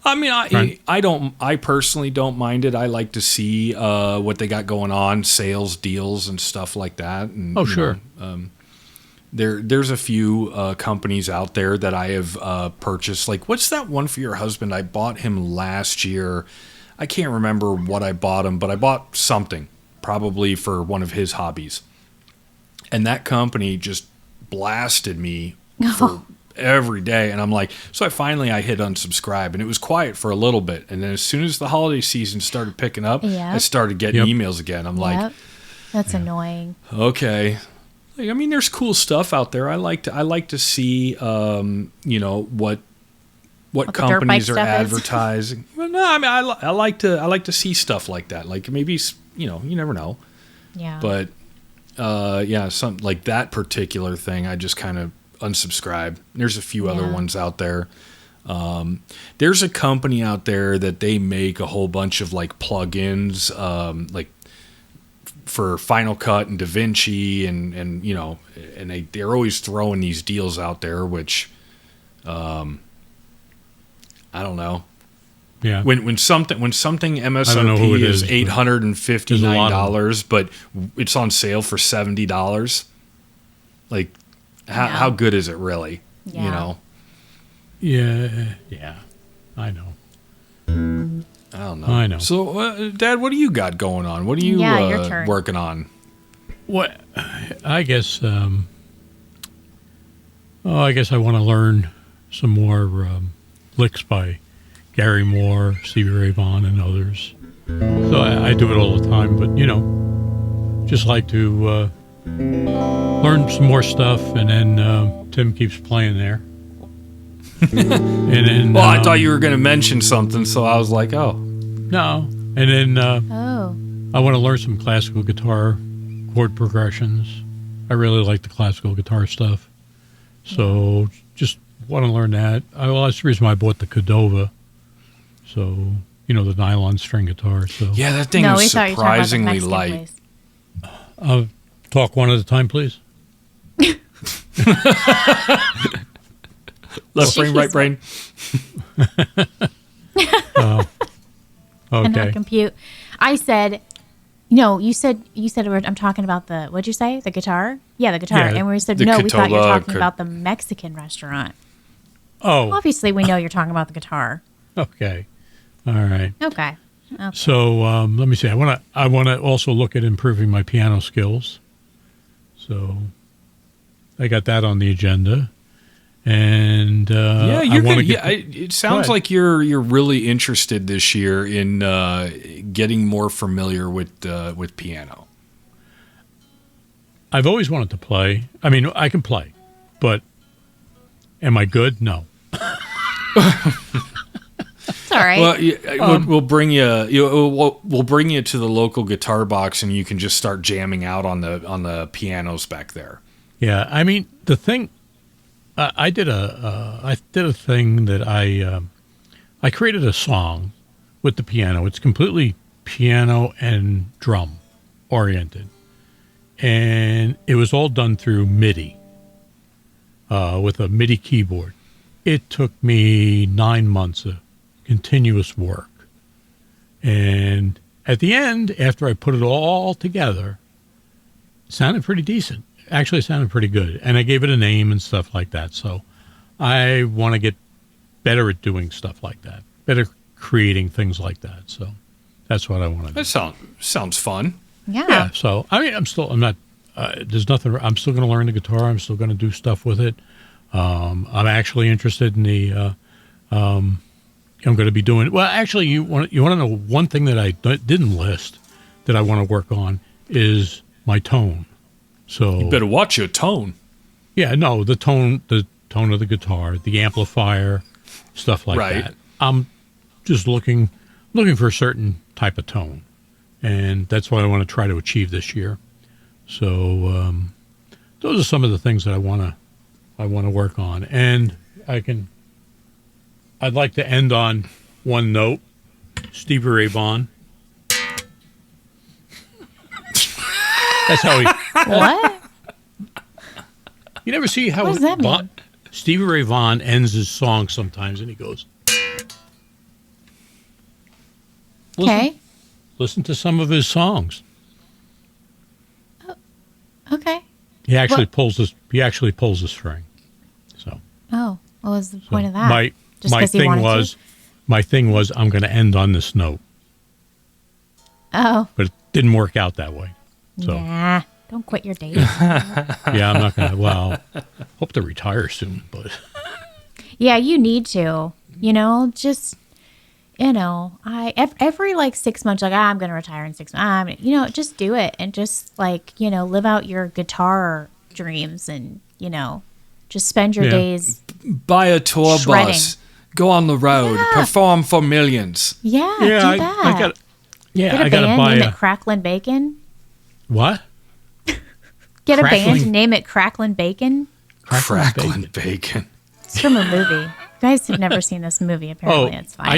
I mean, I personally don't mind it. I like to see what they got going on, sales deals and stuff like that. And, sure. There's a few companies out there that I have purchased. Like, what's that one for your husband? I bought him last year. I can't remember what I bought him, but I bought something, probably for one of his hobbies. And that company just blasted me for every day, and I'm like, so I hit unsubscribe, and it was quiet for a little bit, and then as soon as the holiday season started picking up, I started getting emails again. I'm like, that's annoying. Okay, like, I mean, there's cool stuff out there. I like to see, what companies are advertising. Well, no, I mean, I like to see stuff like that. Like maybe you never know. Yeah. But something like that particular thing, I just kind of unsubscribe. There's a few other ones out there. There's a company out there that they make a whole bunch of like plugins, like for Final Cut and DaVinci, and they're always throwing these deals out there, which I don't know. Yeah. When something MSRP is $859, but it's on sale for $70, like how good is it really? Yeah. Yeah. I know. I don't know. I know. So, Dad, what do you got going on? What are you your turn. working on? What? I guess. I guess I want to learn some more licks by Gary Moore, Stevie Ray Vaughan, and others. So I do it all the time, but just like to learn some more stuff, and then Tim keeps playing there. And then, I thought you were going to mention something, so I was like, oh. No. And then I want to learn some classical guitar chord progressions. I really like the classical guitar stuff. So just want to learn that. That's the reason why I bought the Cordova. So the nylon string guitar. So Yeah, that thing No, we was thought you were talking about the surprisingly Mexican light. place. talk one at a time, please. Left brain, right brain. Cannot Okay. compute. I said, no, you said I'm talking about the, what'd you say? The guitar? Yeah, the guitar. Yeah, And we said, the no, we thought you were Catola talking about the Mexican restaurant. Oh, Obviously, we know you're talking about the guitar. okay. All right. Okay. So let me see. I want to also look at improving my piano skills. So I got that on the agenda, and Yeah, I you're want to good. get. Yeah, it sounds ahead. like you're really interested this year in getting more familiar with piano. I've always wanted to play. I mean, I can play, but am I good? No. It's all right. Well, we'll bring we'll bring you to the local guitar box, and you can just start jamming out on the pianos back there. Yeah, I mean the thing. I did a thing that I created a song with the piano. It's completely piano and drum oriented, and it was all done through MIDI with a MIDI keyboard. It took me 9 months of continuous work, and at the end, after I put it all together, it sounded pretty decent. Actually, it sounded pretty good, and I gave it a name and stuff like that. So I want to get better at doing stuff like that, better creating things like that. So that's what I want to do. That sounds fun. yeah. So I mean, I'm not. There's nothing. I'm still going to learn the guitar. I'm still going to do stuff with it. I'm actually interested in the. I'm going to be doing. Well, actually, you want to know one thing that I didn't list that I want to work on is my tone. So You better watch your tone. yeah, no, the tone of the guitar, the amplifier, stuff like Right. that. I'm just looking for a certain type of tone, and that's what I want to try to achieve this year. So those are some of the things that I want to work on, and I'd like to end on one note. Stevie Ray Vaughan. That's how he. What? You never see how What does that mean? Stevie Ray Vaughan ends his song sometimes, and he goes. Okay. Listen to some of his songs. Okay. He actually What? pulls this. He actually pulls the string. So Oh, what was the point of that? my Just my 'cause he thing wanted to? was my thing was I'm going to end on this note, Oh, but it didn't work out that way. So nah. Don't quit your day. yeah, I'm not going to. Well, hope to retire soon, but Yeah, you need to. Just every like 6 months, like I'm gonna retire in 6 months. Just do it and just live out your guitar dreams and just spend your Yeah. days. Buy a tour Shredding. bus. Go on the road. Yeah. Perform for millions. Yeah, yeah, do that. I got. Yeah, Get a I got to band, buy name a it Cracklin' Bacon. what? Get a Cracklin'- band, name it Cracklin' Bacon. Crackling bacon. It's from a movie. You guys have never seen this movie. Apparently, it's fine.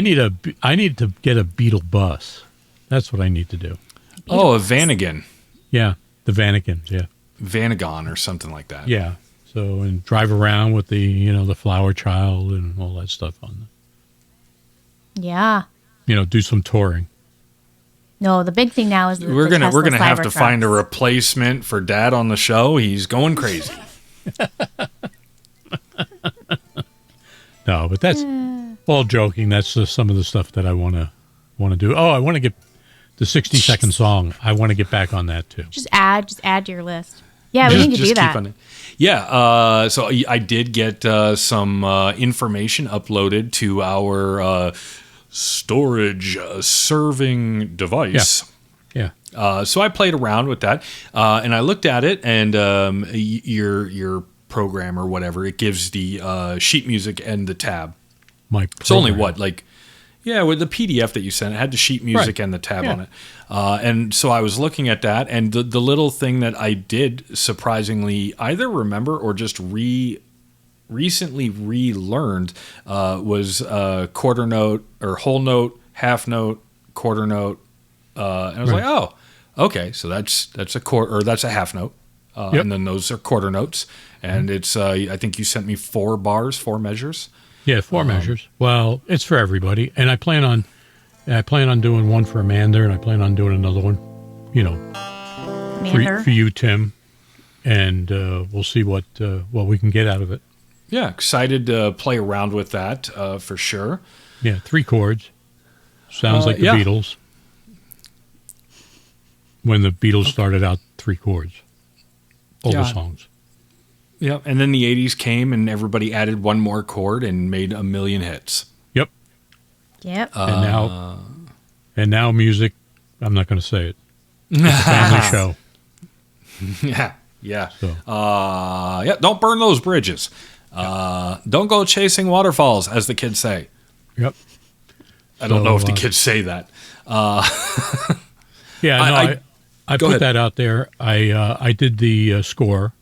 I need to get a Beetle bus. That's what I need to do. Oh, a Vanagon. Yeah, the Vanagons. Yeah. Vanagon or something like that. Yeah. So and drive around with the the flower child and all that stuff on. Yeah. Do some touring. No, the big thing now is We're gonna Tesla have to find a Cybertrucks. replacement for Dad on the show. He's going crazy. No, but that's all joking. That's just some of the stuff that I want to do. Oh, I want to get the 60-second song. I want to get back on that too. Just add to your list. Yeah, we need to do that. keep on it. Yeah. So I did get some information uploaded to our storage serving device. Yeah. So I played around with that, and I looked at it, and your program or whatever, it gives the sheet music and the tab. It's only program. with the PDF that you sent, it had the sheet music Right. and the tab Yeah. on it. And so I was looking at that, and the little thing that I did surprisingly either remember or just recently relearned was quarter note or whole note, half note, quarter note, and I was like, oh, okay, so that's a quarter or that's a half note, and then those are quarter notes, and it's I think you sent me 4 measures. Yeah, 4 measures. Well, it's for everybody, and I plan on doing one for Amanda, and I plan on doing another one, for you, Tim, and we'll see what we can get out of it. Yeah, excited to play around with that for sure. Yeah, 3 chords. Sounds like the Beatles. When the Beatles started out, 3 chords. All the songs. Yeah, and then the 80s came and everybody added one more chord and made a million hits. Yep. And now music, I'm not going to say it. It's a family show. Yeah. So. Don't burn those bridges. Don't go chasing waterfalls, as the kids say. Yep. I don't know if the kids say that. I put that out there. I did the score,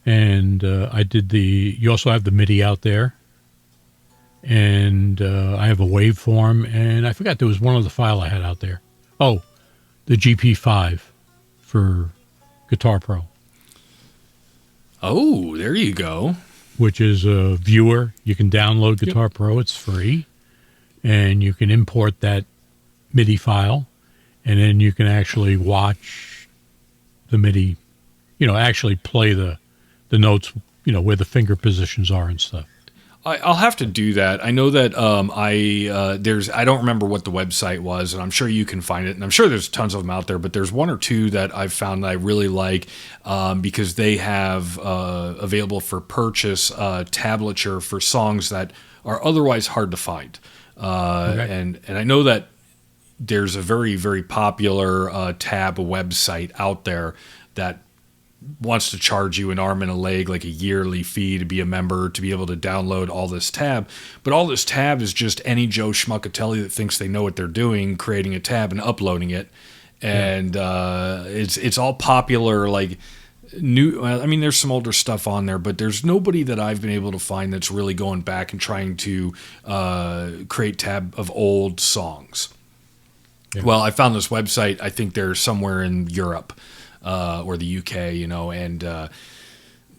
and I did you also have the MIDI out there, and I have a waveform, and I forgot there was one other file I had out there. Oh, the GP5 for Guitar Pro. Oh, there you go. Which is a viewer. You can download Guitar Pro. It's free. And you can import that MIDI file, and then you can actually watch the MIDI, actually play the notes, where the finger positions are and stuff. I'll have to do that. I know that I don't remember what the website was, and I'm sure you can find it, and I'm sure there's tons of them out there, but there's 1 or 2 that I've found that I really like because they have available for purchase tablature for songs that are otherwise hard to find. And I know that there's a very, very popular tab website out there that wants to charge you an arm and a leg, like a yearly fee to be a member, to be able to download all this tab. But all this tab is just any Joe Schmuckatelli that thinks they know what they're doing, creating a tab and uploading it. And it's all popular, like new. I mean, there's some older stuff on there, but there's nobody that I've been able to find that's really going back and trying to create tab of old songs. Yeah. Well, I found this website. I think they're somewhere in Europe. Or the UK, and $4,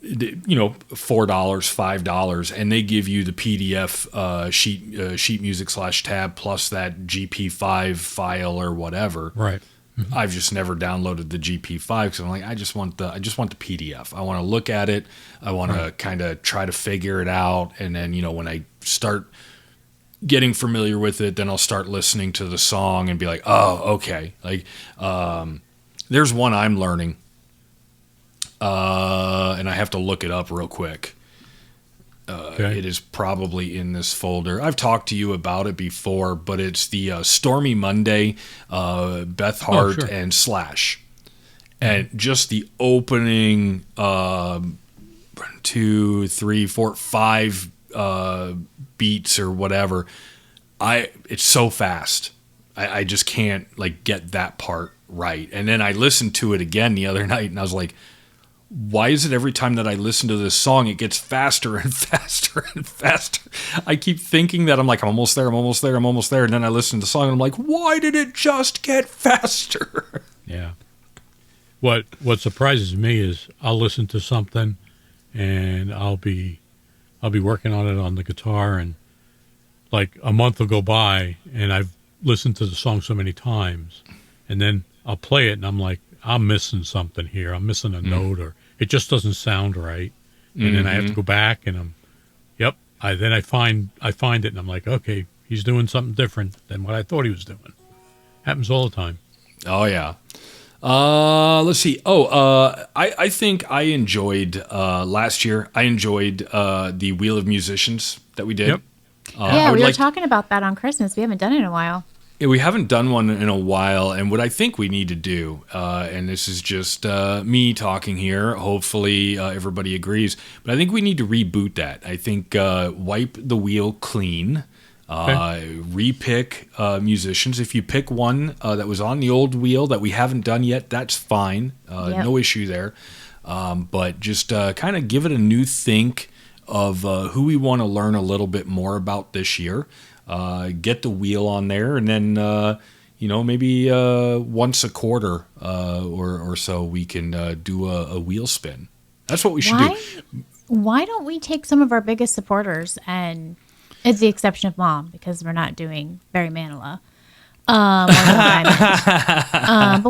$5, and they give you the PDF sheet music /tab plus that GP5 file or whatever. Right. Mm-hmm. I've just never downloaded the GP5 because I'm like, I just want the PDF. I want to look at it. I want to kind of try to figure it out, and then when I start getting familiar with it, then I'll start listening to the song and be like, oh, okay, like. There's one I'm learning, and I have to look it up real quick. It is probably in this folder. I've talked to you about it before, but it's the Stormy Monday, Beth Hart and Slash. And just the opening 1, 2, 3, 4, 5 beats or whatever, it's so fast. I just can't get that part right. And then I listened to it again the other night, and I was like, why is it every time that I listen to this song, it gets faster and faster and faster? I keep thinking that I'm almost there. And then I listen to the song, and I'm like, why did it just get faster? Yeah. What surprises me is I'll listen to something, and I'll be working on it on the guitar, and like a month will go by, and I've listened to the song so many times, and then I'll play it, and I'm like, I'm missing something here. I'm missing a note, or it just doesn't sound right. And then I have to go back, and then I find it, and I'm like, okay, he's doing something different than what I thought he was doing. Happens all the time. Oh yeah. Let's see. I think I enjoyed last year. I enjoyed the Wheel of Musicians that we did. Yep. We were talking about that on Christmas. We haven't done it in a while. Yeah, we haven't done one in a while, and what I think we need to do, and this is just me talking here, hopefully everybody agrees, but I think we need to reboot that. I think wipe the wheel clean, repick musicians. If you pick one that was on the old wheel that we haven't done yet, that's fine. No issue there. But just kind of give it a new think of who we want to learn a little bit more about this year. get the wheel on there, and then maybe once a quarter or so we can do a wheel spin. That's what we should do. Why don't we take some of our biggest supporters, and with the exception of Mom, because we're not doing Barry Manilow. But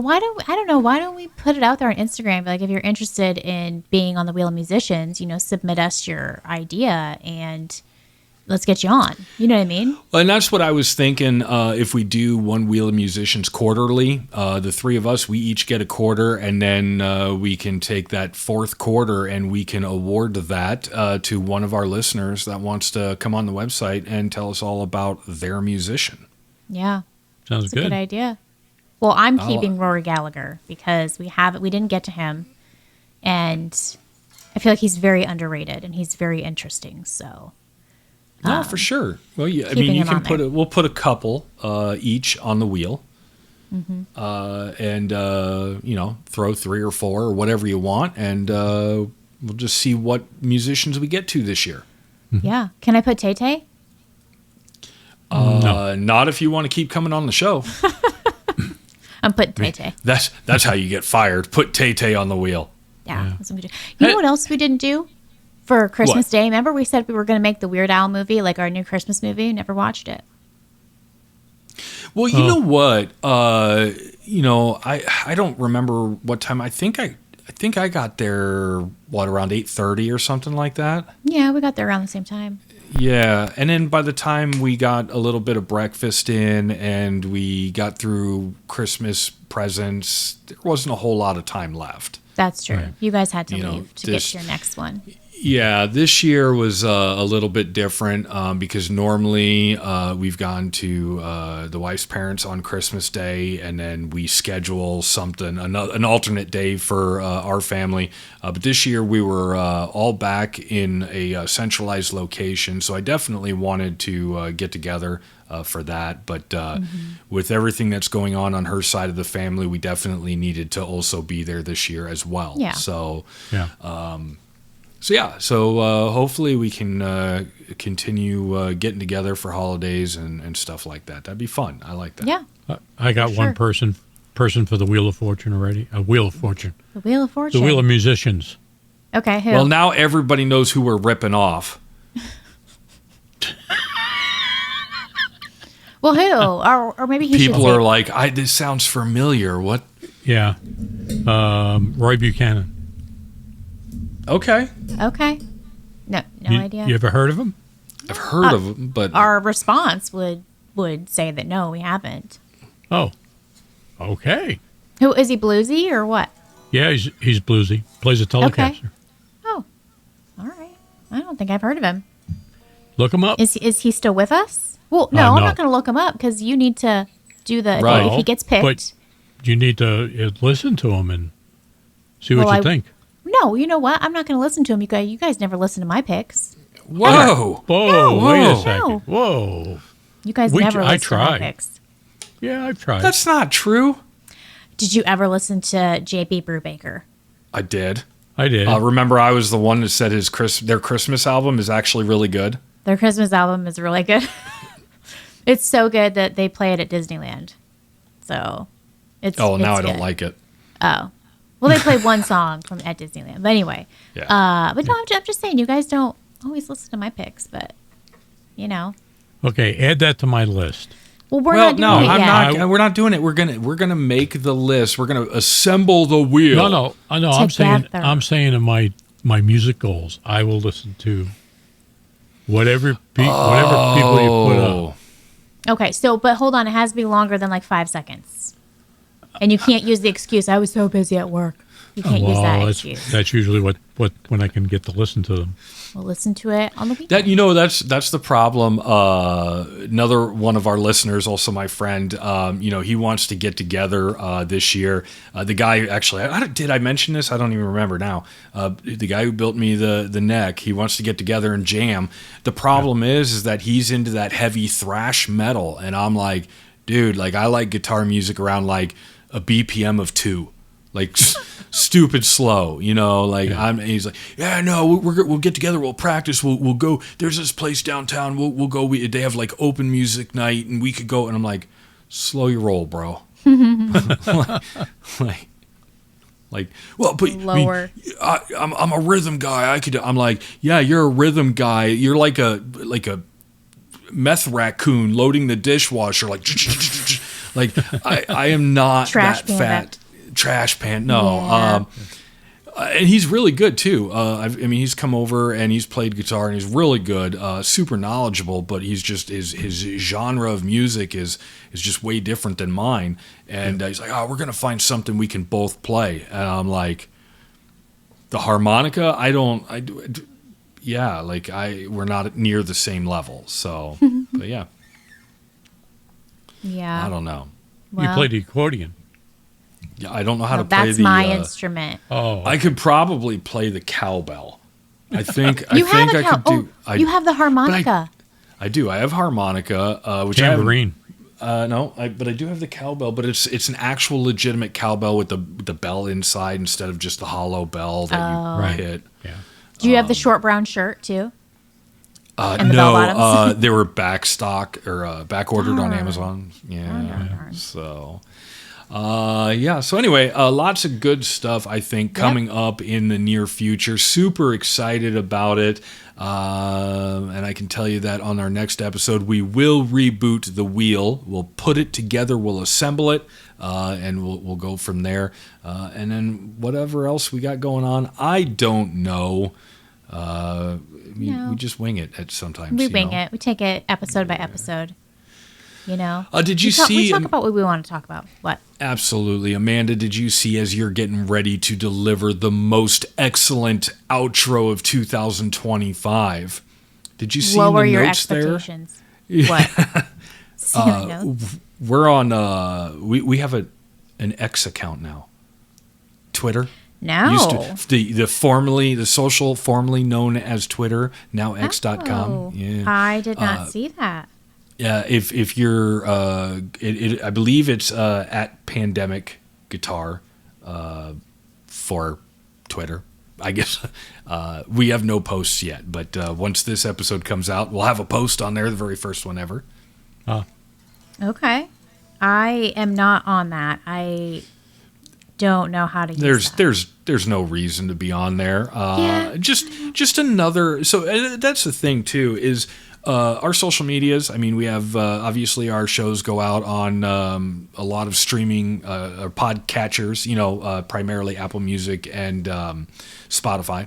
why don't we put it out there on Instagram? Like, if you're interested in being on the Wheel of Musicians, submit us your idea and let's get you on. You know what I mean? Well, and that's what I was thinking. If we do one Wheel of Musicians quarterly, the three of us, we each get a quarter, and then we can take that fourth quarter and we can award that to one of our listeners that wants to come on the website and tell us all about their musician. Yeah. Sounds That's good. a good idea. Well, I'm keeping Rory Gallagher because we didn't get to him, and I feel like he's very underrated and he's very interesting. So, No, for sure. Well, yeah, I keeping mean, you him can on there. we'll put a couple each on the wheel, and throw 3 or 4 or whatever you want, and we'll just see what musicians we get to this year. Yeah. Can I put Tay Tay? No. Not if you want to keep coming on the show. I'm putting Tay Tay. That's how you get fired. Put Tay Tay on the wheel. Yeah. That's what we do. You know what else we didn't do for Christmas What? Day? Remember we said we were going to make the Weird Al movie, like our new Christmas movie? Never watched it. Well, you know what? I don't remember what time. I think I got there around 8:30 or something like that. Yeah, we got there around the same time. Yeah, and then by the time we got a little bit of breakfast in and we got through Christmas presents, there wasn't a whole lot of time left. That's true. Right. You guys had to You know, leave to get to your next one. Yeah, this year was a little bit different because normally we've gone to the wife's parents on Christmas Day, and then we schedule an alternate day for our family. But this year we were all back in a centralized location, so I definitely wanted to get together for that. But with everything that's going on her side of the family, we definitely needed to also be there this year as well. Yeah. So. Yeah. So hopefully we can continue getting together for holidays and stuff like that. That'd be fun. I like that. Yeah. I got For one sure. person for the Wheel of Fortune already. A Wheel of Fortune. The Wheel of Fortune. The Wheel of Musicians. Okay, who? Well, now everybody knows who we're ripping off. Well, who? Or maybe he People should are say, like, this sounds familiar. What? Yeah. Roy Buchanan. Okay. Okay. No idea. You ever heard of him? I've heard of them, but Our response would say that no, we haven't. Oh. Okay. Who is he? Bluesy or what? Yeah, he's bluesy. Plays a Telecaster. Oh, all right. I don't think I've heard of him. Look him up. Is he still with us? Well, no, I'm no. not going to look him up because you need to do the Right. if he gets picked. But you need to listen to him and see what Well, you think. No, you know what? I'm not going to listen to him. You guys never listen to my picks. whoa. Whoa, No. wait a No. second. Whoa. You guys We- never I listen to my tried. picks. Yeah, I've tried. That's not true. Did you ever listen to J.B. Brubaker? I did. I did. Remember, I was the one that said their Christmas album is actually really good. Their Christmas album is really good. It's so good that they play it at Disneyland. So it's Oh, now it's I don't good. like it. Oh, well, they played one song from at Disneyland. But anyway, Yeah. but no, I'm just saying you guys don't always listen to my picks, but you know, Okay, add that to my list. well, we're Well, not no, doing it I'm yet. not. We're not doing it. We're gonna make the list. We're gonna assemble the wheel. No. Together. I'm saying in my music goals, I will listen to whatever people you put up. Oh, Okay, so but hold on, it has to be longer than like 5 seconds, and you can't use the excuse I was so busy at work. You can't use that Well, excuse. that's usually what when I can get to listen to them. We'll listen to it on the weekend. that's the problem. Another one of our listeners, also my friend, he wants to get together this year. The guy actually, did I mention this? I don't even remember now. The guy who built me the neck, he wants to get together and jam. The problem is that he's into that heavy thrash metal, and I'm like, dude, like I like guitar music around like a BPM of 2. like stupid slow, like he's like, yeah, no, we'll get together, we'll practice, we'll go, there's this place downtown, we'll go, they have like open music night and we could go. And I'm like, slow your roll, bro. like, well, but Lower. I'm a rhythm guy. I'm like, yeah, you're a rhythm guy. You're like a meth raccoon loading the dishwasher, like I am not Trash that panda. fat trash pan. No. Yeah. And he's really good too. He's come over and he's played guitar and he's really good, super knowledgeable. But he's just his genre of music is just way different than mine. And he's like, we're gonna find something we can both play. And I'm like, the harmonica, we're not near the same level. So, but yeah, Yeah. I don't know. You played the accordion. Yeah, I don't know how to play That's the. my instrument. Oh, I could probably play the cowbell. I think. You I have think a I could do. you have the harmonica. I do. I have harmonica, which tambourine. but I do have the cowbell. But it's an actual legitimate cowbell with the bell inside instead of just the hollow bell that you hit. Yeah. Do you have the short brown shirt too? And the No, bell bottoms? they were back stock or back ordered on Darn. Amazon. Yeah. Darn. So. So anyway, lots of good stuff, I think, coming up in the near future. Super excited about it. And I can tell you that on our next episode, we will reboot the wheel. We'll put it together, we'll assemble it, and we'll go from there. And then whatever else we got going on, I don't know. We just wing it at sometimes. We wing it. We take it episode by episode. Did you see? We talk about what we want to talk about. What? Absolutely. Amanda, did you see as you're getting ready to deliver the most excellent outro of 2025? Did you see Lower in the your notes expectations. What? See my notes? We're on, we have an X account now. Twitter. No. The social formerly known as Twitter, now X.com. Oh, Yeah. I did not see that. Yeah, if you're, I believe it's at Pandemic Guitar for Twitter. I guess we have no posts yet, but once this episode comes out, we'll have a post on there, the very first one ever. Okay, I am not on that. I don't know how to use that. There's no reason to be on there. Just another. So that's the thing too is. Our social medias, we have, obviously our shows go out on a lot of streaming or podcatchers, primarily Apple Music and Spotify.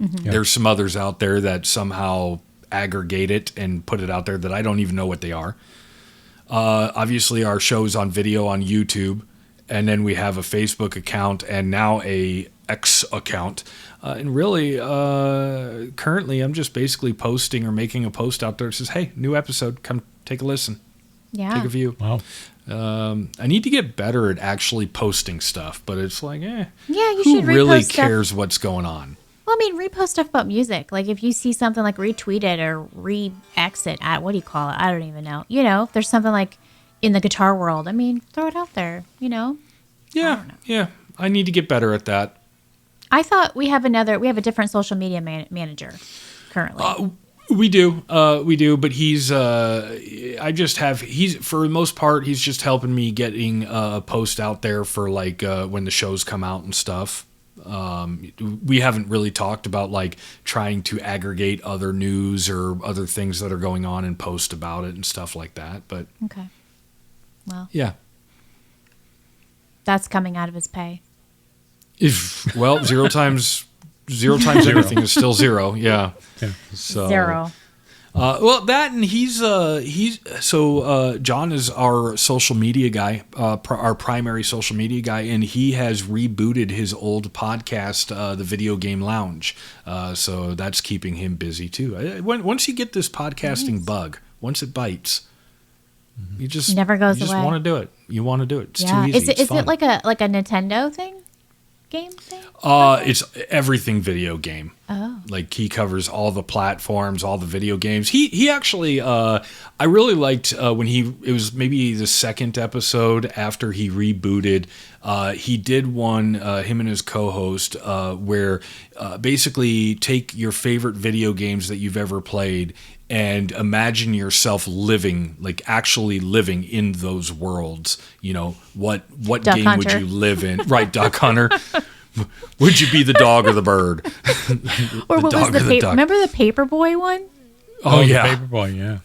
Mm-hmm. Yep. There's some others out there that somehow aggregate it and put it out there that I don't even know what they are. Obviously our show's on video on YouTube, and then we have a Facebook account and now a X account. And really, currently, I'm just basically posting or making a post out there that says, hey, new episode, come take a listen. Yeah. Take a view. Wow. I need to get better at actually posting stuff, but it's like, Yeah, you who should really repost stuff. cares what's going on? Well, repost stuff about music. Like if you see something like retweet it or re-X it at, what do you call it? I don't even know. If there's something like in the guitar world, throw it out there, Yeah, yeah. I need to get better at that. I thought we have a different social media manager currently. We do, but he's for the most part, he's just helping me getting a post out there for like when the shows come out and stuff. We haven't really talked about like trying to aggregate other news or other things that are going on and post about it and stuff like that. But okay, well, yeah, that's coming out of his pay. Zero times everything is still zero. Yeah. So Zero. That and he's John is our social media guy, our primary social media guy, and he has rebooted his old podcast, the Video Game Lounge. So that's keeping him busy too. Once you get this podcasting bug, once it bites, you just never goes away. You just want to do it. You want to do it. It's too easy. Is it like a Nintendo thing? game thing? It's everything video game. Oh. Like he covers all the platforms, all the video games. He actually, I really liked when it was maybe the second episode after he rebooted. He did one, him and his co-host, where basically take your favorite video games that you've ever played and imagine yourself living, like actually living in those worlds. You know, what Duck game Hunter. would you live in? Right, Duck Hunter. Would you be the dog or the bird? Or what was dog the or the paper? duck? Remember the Paperboy one? Oh, the yeah. Paperboy, yeah.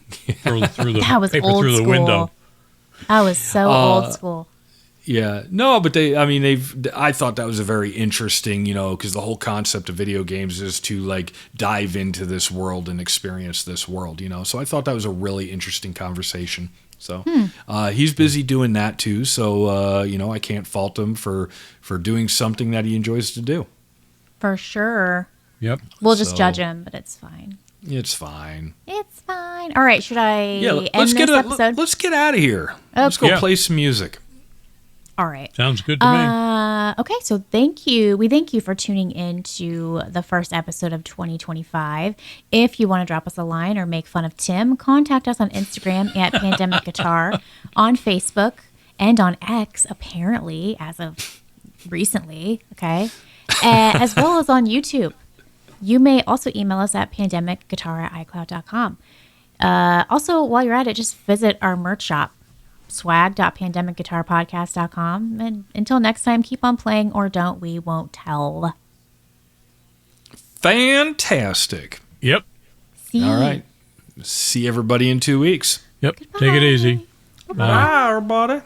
Through the That was paper old through school. the window. That was so old school. Yeah, no, but I thought that was a very interesting, because the whole concept of video games is to like dive into this world and experience this world, So I thought that was a really interesting conversation. So he's busy doing that too. So, I can't fault him for doing something that he enjoys to do. For sure. Yep. We'll just So- judge him, but it's fine. It's fine. It's fine. All right, should I end this episode? Let's get out of here. Let's go Yeah. play some music. All right. Sounds good to me. Okay, so thank you. We thank you for tuning in to the first episode of 2025. If you want to drop us a line or make fun of Tim, contact us on Instagram at Pandemic Guitar, on Facebook, and on X, apparently, as of recently, okay? As well as on YouTube. You may also email us at pandemicguitar@icloud.com. Also, while you're at it, just visit our merch shop, swag.pandemicguitarpodcast.com. And until next time, keep on playing or don't. We won't tell. Fantastic. Yep. See All right. See everybody in 2 weeks. Yep. Take it easy. Bye, everybody.